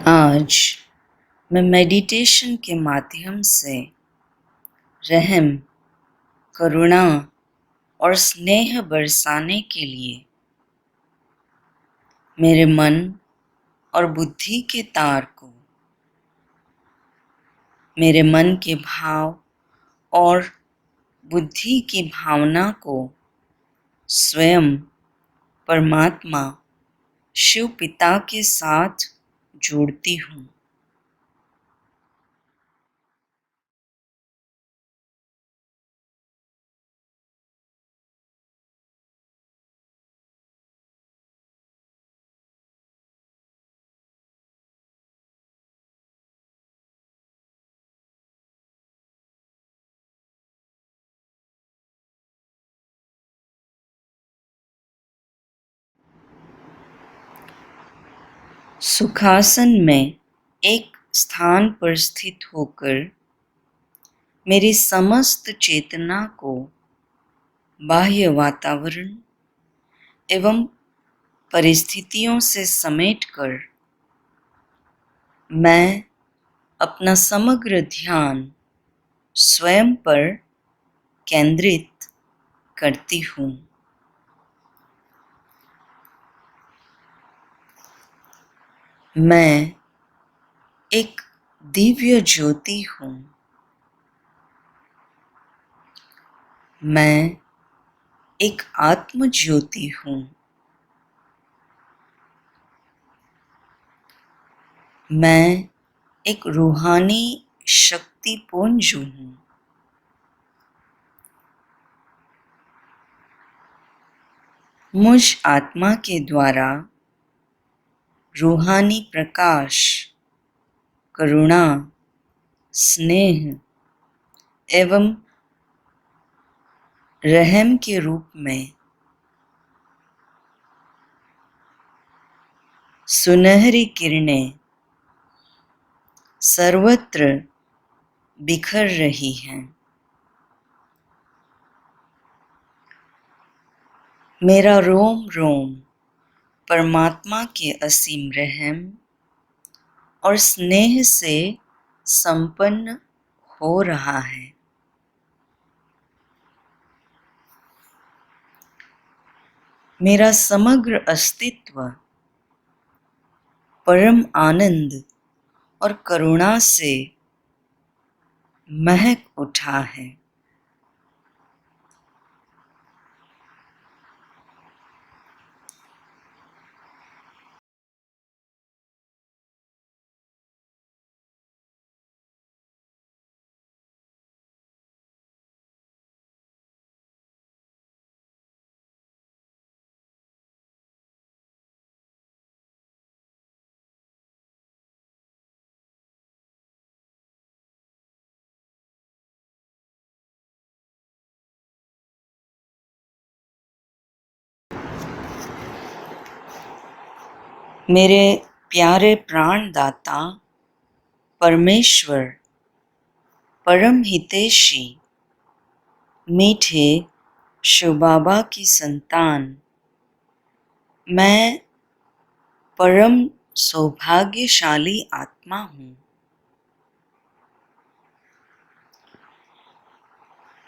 आज मैं मेडिटेशन के माध्यम से रहम, करुणा और स्नेह बरसाने के लिए मेरे मन और बुद्धि के तार को, मेरे मन के भाव और बुद्धि की भावना को स्वयं परमात्मा शिव पिता के साथ जोड़ती हूँ। सुखासन में एक स्थान पर स्थित होकर मेरी समस्त चेतना को बाह्य वातावरण एवं परिस्थितियों से समेटकर मैं अपना समग्र ध्यान स्वयं पर केंद्रित करती हूँ। मैं एक दिव्य ज्योति हूँ। मैं एक आत्म ज्योति हूँ। मैं एक रूहानी शक्ति पुंज हूँ। मुझ आत्मा के द्वारा रूहानी प्रकाश, करुणा, स्नेह एवं रहम के रूप में सुनहरी किरणें सर्वत्र बिखर रही हैं। मेरा रोम रोम परमात्मा के असीम रहम और स्नेह से संपन्न हो रहा है। मेरा समग्र अस्तित्व परम आनंद और करुणा से महक उठा है। मेरे प्यारे प्राणदाता परमेश्वर, परम हितैषी, मीठे शिव बाबा की संतान, मैं परम सौभाग्यशाली आत्मा हूँ।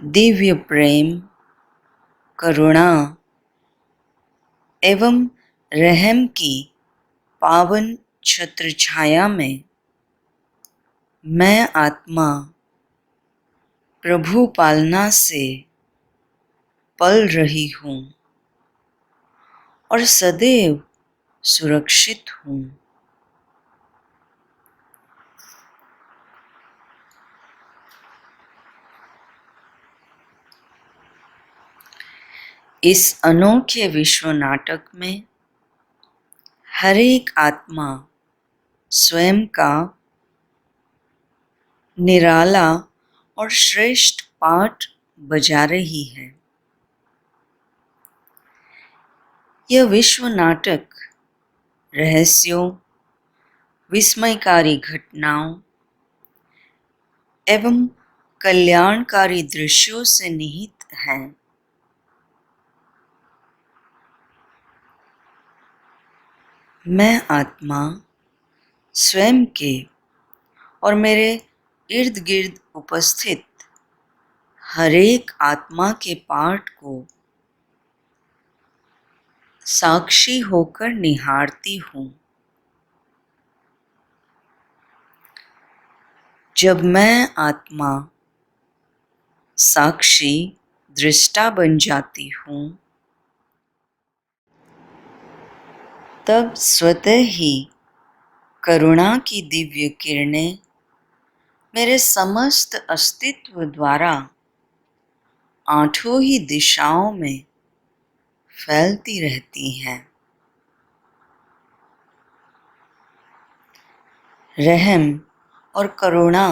दिव्य प्रेम, करुणा एवं रहम की पावन छत्र छाया में मैं आत्मा प्रभु पालना से पल रही हूँ और सदैव सुरक्षित हूँ। इस अनोखे विश्व नाटक में हर एक आत्मा स्वयं का निराला और श्रेष्ठ पाठ बजा रही है। यह विश्व नाटक रहस्यों, विस्मयकारी घटनाओं एवं कल्याणकारी दृश्यों से निहित है। मैं आत्मा स्वयं के और मेरे इर्द गिर्द उपस्थित हरेक आत्मा के पाठ को साक्षी होकर निहारती हूँ। जब मैं आत्मा साक्षी दृष्टा बन जाती हूँ, तब स्वतः ही करुणा की दिव्य किरणें मेरे समस्त अस्तित्व द्वारा आठों ही दिशाओं में फैलती रहती हैं। रहम और करुणा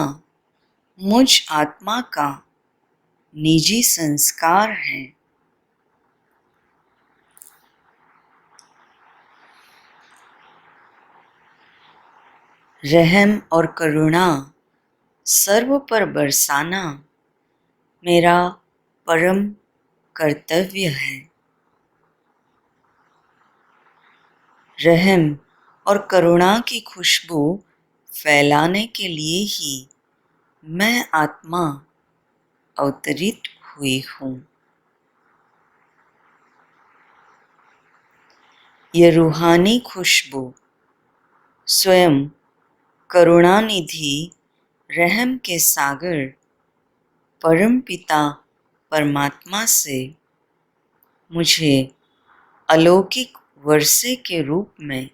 मुझ आत्मा का निजी संस्कार है। रहम और करुणा सर्व पर बरसाना मेरा परम कर्तव्य है। रहम और करुणा की खुशबू फैलाने के लिए ही मैं आत्मा अवतरित हुई हूँ। यह रूहानी खुशबू स्वयं करुणानिधि रहम के सागर परम पिता परमात्मा से मुझे अलौकिक वर्षे के रूप में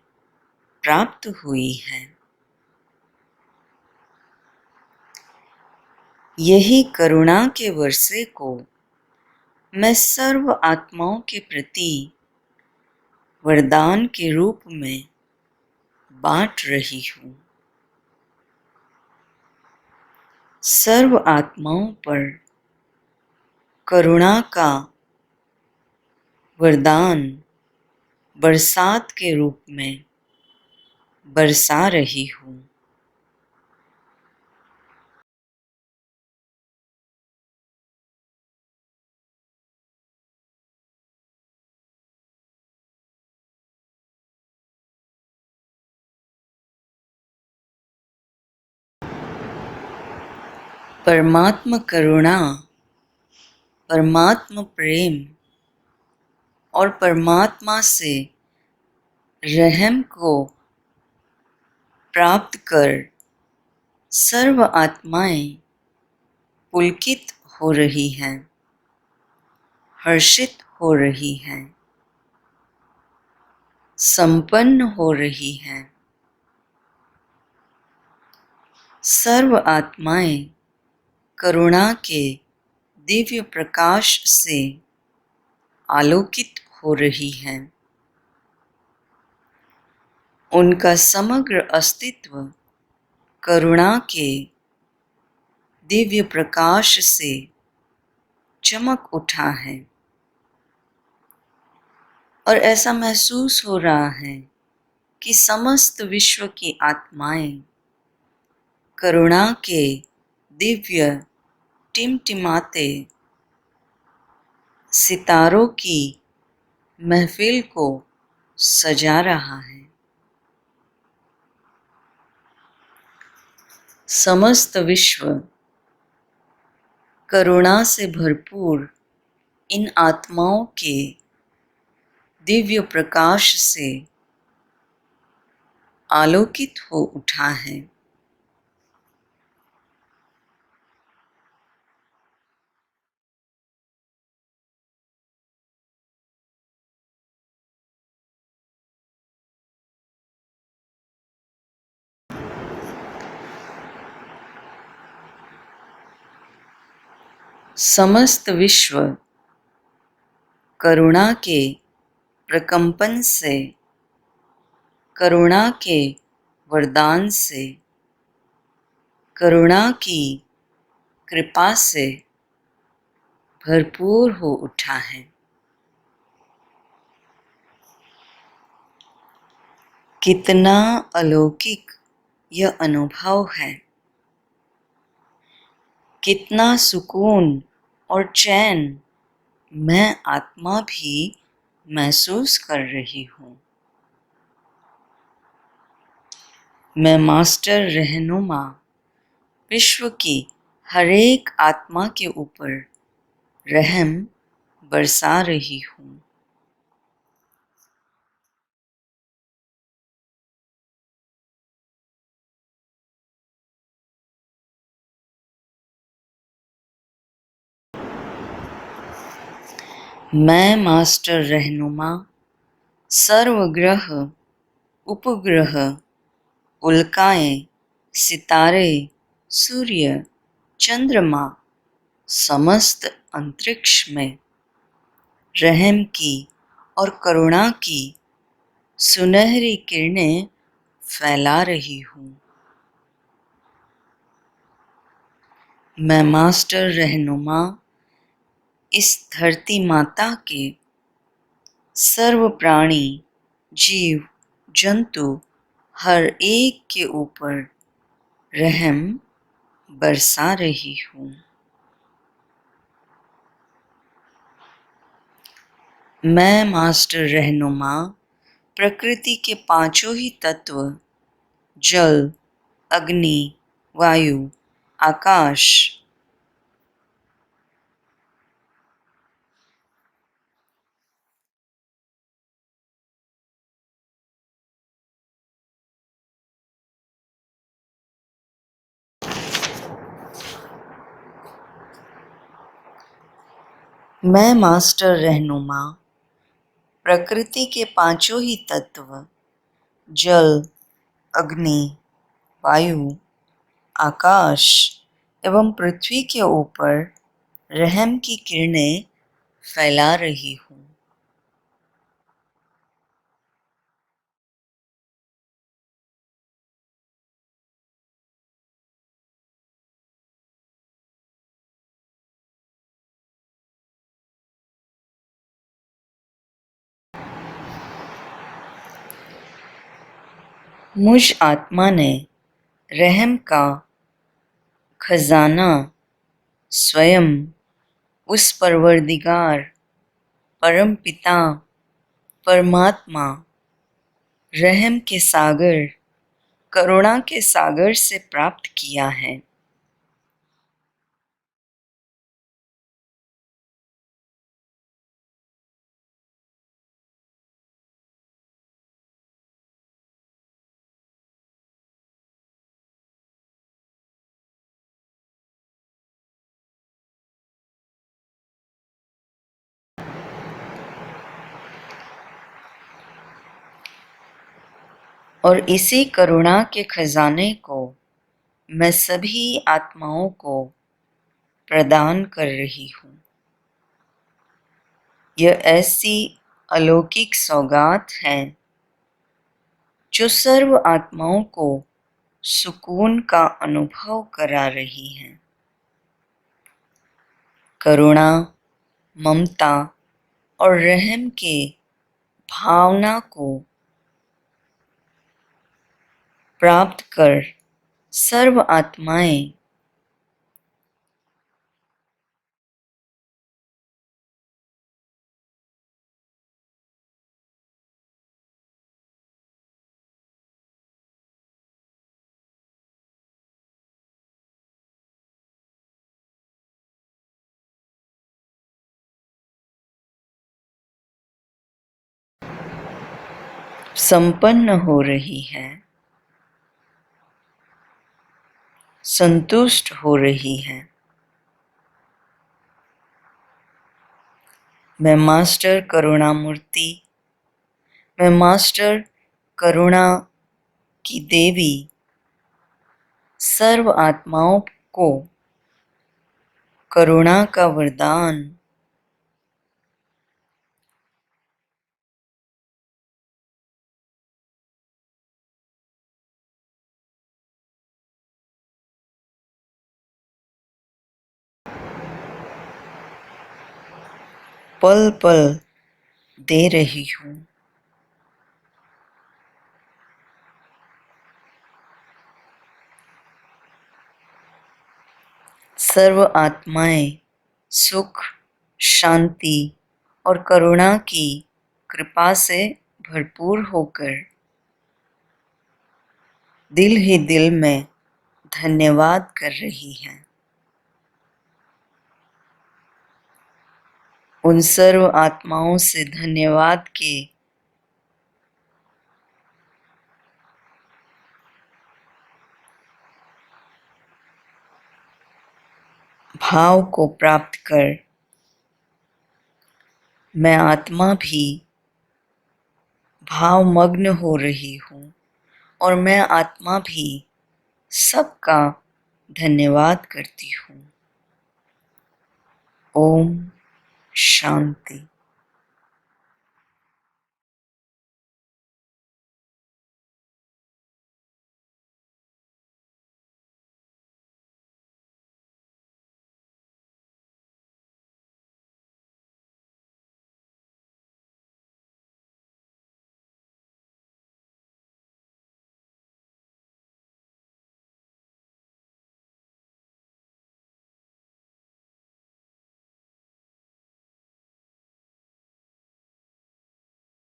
प्राप्त हुई है। यही करुणा के वर्षे को मैं सर्व आत्माओं के प्रति वरदान के रूप में बांट रही हूँ। सर्व आत्माओं पर करुणा का वरदान बरसात के रूप में बरसा रही हूँ। परमात्म करुणा, परमात्म प्रेम और परमात्मा से रहम को प्राप्त कर सर्व आत्माएं पुलकित हो रही हैं, हर्षित हो रही हैं, संपन्न हो रही हैं। सर्व आत्माएं करुणा के दिव्य प्रकाश से आलोकित हो रही हैं। उनका समग्र अस्तित्व करुणा के दिव्य प्रकाश से चमक उठा है और ऐसा महसूस हो रहा है कि समस्त विश्व की आत्माएं करुणा के दिव्य टिमटिमाते सितारों की महफिल को सजा रहा है। समस्त विश्व करुणा से भरपूर इन आत्माओं के दिव्य प्रकाश से आलोकित हो उठा है। समस्त विश्व करुणा के प्रकंपन से, करुणा के वरदान से, करुणा की कृपा से भरपूर हो उठा है। कितना अलौकिक यह अनुभव है, कितना सुकून और चैन मैं आत्मा भी महसूस कर रही हूँ। मैं मास्टर रहनुमा विश्व की हर एक आत्मा के ऊपर रहम बरसा रही हूँ। मैं मास्टर रहनुमा सर्वग्रह, उपग्रह, उल्काएं, सितारे, सूर्य, चंद्रमा, समस्त अंतरिक्ष में रहम की और करुणा की सुनहरी किरणें फैला रही हूँ। मैं मास्टर रहनुमा इस धरती माता के सर्व प्राणी, जीव, जंतु हर एक के ऊपर रहम बरसा रही हूँ। मैं मास्टर रहनुमा प्रकृति के पांचों ही तत्व जल, अग्नि, वायु, आकाश मैं मास्टर रहनुमा प्रकृति के पांचों ही तत्व जल, अग्नि, वायु, आकाश एवं पृथ्वी के ऊपर रहम की किरणें फैला रही हूँ। मुझ आत्मा ने रहम का खजाना स्वयं उस परवरदिगार, परम पिता, परमात्मा, रहम के सागर, करुणा के सागर से प्राप्त किया है। और इसी करुणा के खजाने को मैं सभी आत्माओं को प्रदान कर रही हूँ। यह ऐसी अलौकिक सौगात है जो सर्व आत्माओं को सुकून का अनुभव करा रही है। करुणा, ममता और रहम के भावना को प्राप्त कर सर्व आत्माएं संपन्न हो रही है, संतुष्ट हो रही है। मैं मास्टर करुणा मूर्ति, मैं मास्टर करुणा की देवी सर्व आत्माओं को करुणा का वरदान पल पल दे रही हूँ। सर्व आत्माएं सुख, शांति और करुणा की कृपा से भरपूर होकर दिल ही दिल में धन्यवाद कर रही हैं। उन सर्व आत्माओं से धन्यवाद के भाव को प्राप्त कर मैं आत्मा भी भावमग्न हो रही हूँ और मैं आत्मा भी सबका धन्यवाद करती हूँ। ओम शांति।